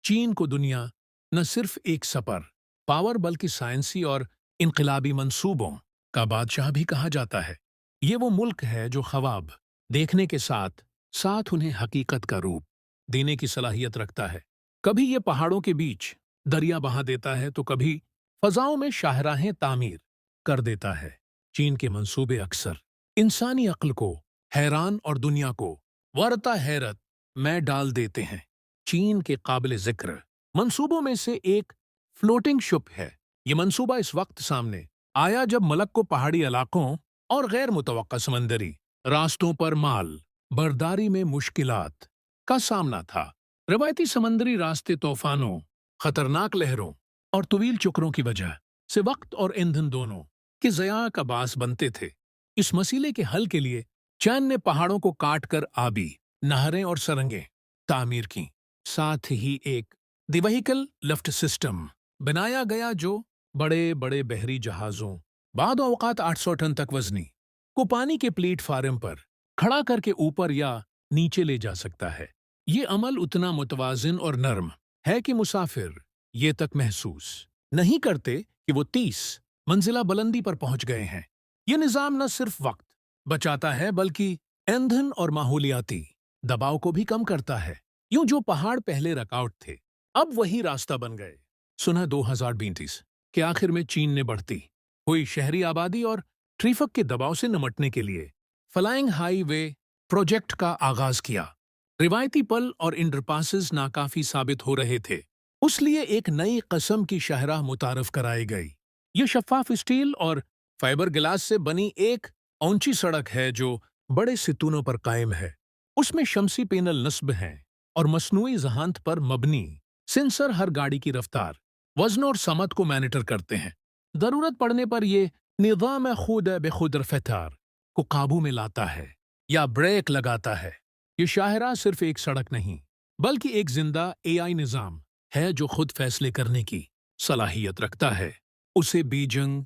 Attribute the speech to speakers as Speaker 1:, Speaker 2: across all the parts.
Speaker 1: چین کو دنیا نہ صرف ایک سپر پاور بلکہ سائنسی اور انقلابی منصوبوں کا بادشاہ بھی کہا جاتا ہے۔ یہ وہ ملک ہے جو خواب دیکھنے کے ساتھ ساتھ انہیں حقیقت کا روپ دینے کی صلاحیت رکھتا ہے۔ کبھی یہ پہاڑوں کے بیچ دریا بہا دیتا ہے تو کبھی فضاؤں میں شاہراہیں تعمیر کر دیتا ہے۔ چین کے منصوبے اکثر انسانی عقل کو حیران اور دنیا کو ورطہ حیرت میں ڈال دیتے ہیں۔ چین کے قابل ذکر منصوبوں میں سے ایک فلوٹنگ شپ ہے۔ یہ منصوبہ اس وقت سامنے آیا جب ملک کو پہاڑی علاقوں اور غیر متوقع سمندری راستوں پر مال برداری میں مشکلات کا سامنا تھا۔ روایتی سمندری راستے طوفانوں، خطرناک لہروں اور طویل چکروں کی وجہ سے وقت اور ایندھن دونوں کے ضیاع کا باعث بنتے تھے۔ اس مسئلے کے حل کے لیے چین نے پہاڑوں کو کاٹ کر آبی نہریں اور سرنگیں تعمیر کیں۔ ساتھ ہی ایک دی وہیکل لفٹ سسٹم بنایا گیا جو بڑے بڑے بحری جہازوں، بعض اوقات 800 ٹن تک وزنی، کو پانی کے پلیٹ فارم پر کھڑا کر کے اوپر یا نیچے لے جا سکتا ہے۔ یہ عمل اتنا متوازن اور نرم ہے کہ مسافر یہ تک محسوس نہیں کرتے کہ وہ 30 منزلہ بلندی پر پہنچ گئے ہیں۔ یہ نظام نہ صرف وقت بچاتا ہے بلکہ ایندھن اور ماحولیاتی دباؤ کو بھی کم کرتا ہے۔ یوں جو پہاڑ پہلے رکاوٹ تھے اب وہی راستہ بن گئے۔ سنہ 2032 کے آخر میں چین نے بڑھتی ہوئی شہری آبادی اور ٹریفک کے دباؤ سے نمٹنے کے لیے فلائنگ ہائی وے پروجیکٹ کا آغاز کیا۔ روایتی پل اور انڈرپاسز ناکافی ثابت ہو رہے تھے، اس لیے ایک نئی قسم کی شاہراہ متعارف کرائی گئی۔ یہ شفاف اسٹیل اور فائبر گلاس سے بنی ایک اونچی سڑک ہے جو بڑے ستونوں پر قائم ہے۔ اس میں شمسی پینل نصب ہیں اور مصنوعی ذہانت پر مبنی سینسر ہر گاڑی کی رفتار، وزن اور سمت کو مانیٹر کرتے ہیں۔ ضرورت پڑنے پر یہ نظام خود بخود رفتار کو قابو میں لاتا ہے یا بریک لگاتا ہے۔ یہ شاہراہ صرف ایک سڑک نہیں بلکہ ایک زندہ AI نظام ہے جو خود فیصلے کرنے کی صلاحیت رکھتا ہے۔ اسے بیجنگ،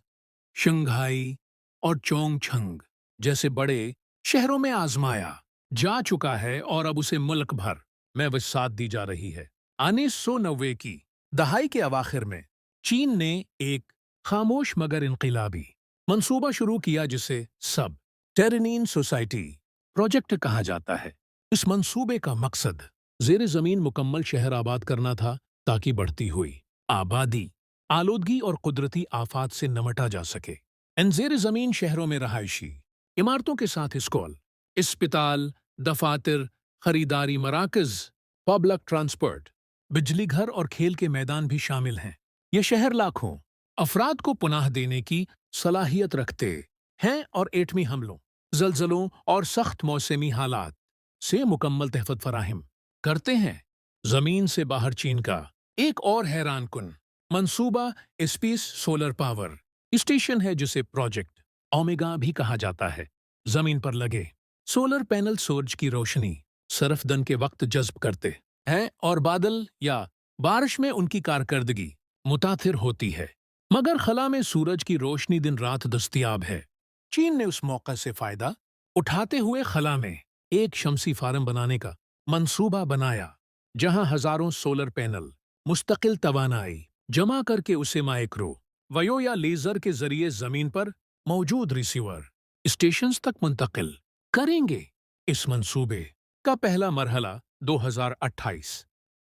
Speaker 1: شنگھائی اور چونگ چھنگ جیسے بڑے شہروں میں آزمایا جا چکا ہے اور اب اسے ملک بھر میں وسعت دی جا رہی ہے۔ 1990 کی دہائی کے اواخر میں چین نے ایک خاموش مگر انقلابی منصوبہ شروع کیا جسے سب ٹیرینین سوسائٹی پروجیکٹ کہا جاتا ہے۔ اس منصوبے کا مقصد زیر زمین مکمل شہر آباد کرنا تھا تاکہ بڑھتی ہوئی آبادی، آلودگی اور قدرتی آفات سے نمٹا جا سکے۔ ان زیر زمین شہروں میں رہائشی عمارتوں کے ساتھ اسکول، اسپتال، دفاتر، خریداری مراکز، پبلک ٹرانسپورٹ، بجلی گھر اور کھیل کے میدان بھی شامل ہیں۔ یہ شہر لاکھوں افراد کو پناہ دینے کی صلاحیت رکھتے ہیں اور ایٹمی حملوں، زلزلوں اور سخت موسمی حالات سے مکمل تحفظ فراہم کرتے ہیں۔ زمین سے باہر چین کا ایک اور حیران کن منصوبہ اسپیس سولر پاور اسٹیشن ہے جسے پروجیکٹ اومیگا بھی کہا جاتا ہے۔ زمین پر لگے سولر پینل سورج کی روشنی صرف دن کے وقت جذب کرتے ہیں اور بادل یا بارش میں ان کی کارکردگی متاثر ہوتی ہے، مگر خلا میں سورج کی روشنی دن رات دستیاب ہے۔ چین نے اس موقع سے فائدہ اٹھاتے ہوئے خلا میں ایک شمسی فارم بنانے کا منصوبہ بنایا جہاں ہزاروں سولر پینل مستقل توانائی جمع کر کے اسے مائکرو ویو یا لیزر کے ذریعے زمین پر موجود ریسیور اسٹیشنز تک منتقل کریں گے۔ اس منصوبے کا پہلا مرحلہ 2028